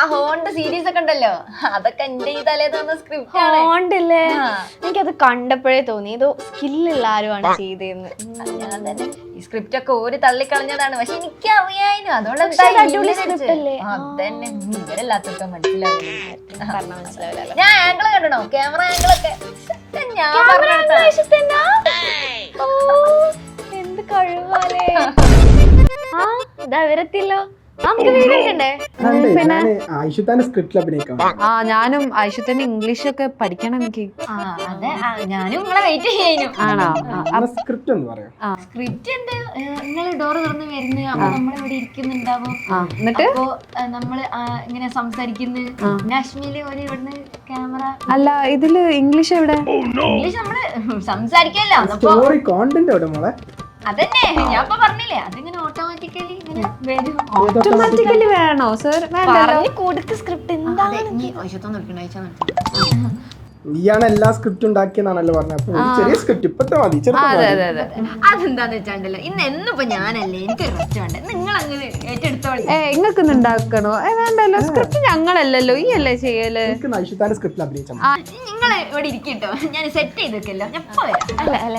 ആ haunt series ഒക്കെ ഉണ്ടല്ലോ, അതൊക്കെ എന്റെ ഈ തലേ തന്ന സ്ക്രിപ്റ്റ് ആണ്. ഹോണ്ടല്ലേ, എനിക്കത് കണ്ടപ്പോഴേ തോന്നി ഇത് സ്കില്ലുള്ള ആരുമാണ് ചെയ്തതെന്ന്. ഞാൻ തന്നെ ഈ സ്ക്രിപ്റ്റ് ഒക്കെ ഒരു തള്ളിക്കളഞ്ഞതാണ്, പക്ഷെ എനിക്ക് അറിയായിരുന്നു. അതുകൊണ്ട് അതന്നെ ഇവരെല്ലാത്തൊക്കെ മനസ്സിലാവില്ല. ഞാൻ ആംഗിൾ കണ്ടോ, ക്യാമറ ആംഗിളൊക്കെ ഞാൻ എന്ത് കഴിവാലേ. ആ ഇതാ വരത്തില്ലോ. നമുക്ക് വീടുണ്ടേ. ഞാനും ഐഷുത്തന്നെ ഇംഗ്ലീഷ് ഒക്കെ പഠിക്കണം എനിക്ക്. അതെ, ഞാനും നിങ്ങളെ വെയിറ്റ് ചെയ്യുന്നു. ആണോ? സ്ക്രിപ്റ്റ് ഒന്ന് പറയാം. സ്ക്രിപ്റ്റ് ഉണ്ട്. നിങ്ങൾ ഡോറ് തുറന്ന് വരുന്നു, അപ്പൊ നമ്മളിവിടെ ഇരിക്കുന്നുണ്ടാവും. എന്നിട്ട് അപ്പൊ നമ്മള് ഇങ്ങനെ സംസാരിക്കുന്നു. അശ്മിയില് ഒരു ഇവിടുന്ന് ക്യാമറ. അല്ല, ഇതില് ഇംഗ്ലീഷ് എവിടെ? ഇംഗ്ലീഷ് നമ്മള് സംസാരിക്കല്ലോ. സ്റ്റോറി കോണ്ടന്റ് എവിടെ മോളെ? അതന്നെ ഞാൻ ഇപ്പൊ പറഞ്ഞില്ലേ, അതിങ്ങനെ ഓട്ടോമാറ്റിക്കലി ഇങ്ങനെ വരും. ഓട്ടോമാറ്റിക്കലി വേണോ സർ? കൊടുക്ക് സ്ക്രിപ്റ്റ് എന്താണ്? നീയാണ് എല്ലാ സ്ക്രിപ്റ്റ് ഉണ്ടാക്കിയെന്നാണല്ലോ പറഞ്ഞത്. അപ്പൊ ഒരു ചെറിയ സ്ക്രിപ്റ്റ് ഇപ്പത്തെ മതി. അതെന്താന്ന് വെച്ചാണ്ടല്ലോ, ഇന്ന് എന്നിപ്പോ ഞാനല്ലേ, എനിക്കൊരു റെസ്റ്റ് വേണ്ട. നിങ്ങൾ അങ്ങനെ ഏറ്റെടുത്തോളി. ഇങ്ങക്കൊന്നും ഉണ്ടാക്കണോ? വേണ്ടല്ലോ, സ്ക്രിപ്റ്റ് ഞങ്ങളല്ലല്ലോ, ഈ അല്ലേ ചെയ്യല്. ഐഷുത്താന്റെ സ്ക്രിപ്റ്റിൽ അഭിനയിച്ചാൽ നിങ്ങൾ ഇവിടെ ഇരിക്കട്ടോ, ഞാൻ സെറ്റ് ചെയ്ത് വെക്കല്ലോ. ഞാൻ ഇപ്പൊ വരാം. അല്ല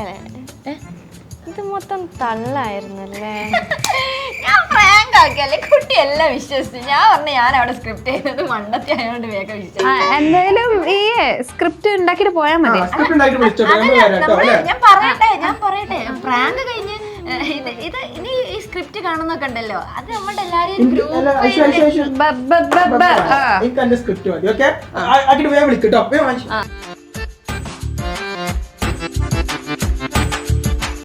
ഇത് മൊത്തം തള്ളായിരുന്നല്ലേ. ഞാൻ പ്രാങ്ക് ആക്കിയല്ലേ, കുട്ടി എല്ലാം വിശ്വസിച്ചു. ഞാൻ പറഞ്ഞു ഞാൻ അവിടെ സ്ക്രിപ്റ്റ് ചെയ്യുന്നത് മണ്ടത്തി ആയതുകൊണ്ട് വേഗം വിശ്വസിച്ചു. എന്തായാലും ഈ സ്ക്രിപ്റ്റ് ഉണ്ടാക്കിട്ട് പോയാൽ മതി. ഞാൻ പറയട്ടെ പ്രാങ്ക് കഴിഞ്ഞ് ഇത് ഇനി ഈ സ്ക്രിപ്റ്റ് കാണുന്നൊക്കെ ഉണ്ടല്ലോ, അത് നമ്മുടെ എല്ലാരെയും സ്ക്രിപ്റ്റ് മതി. ഓക്കെ, വിളിക്കട്ടോ.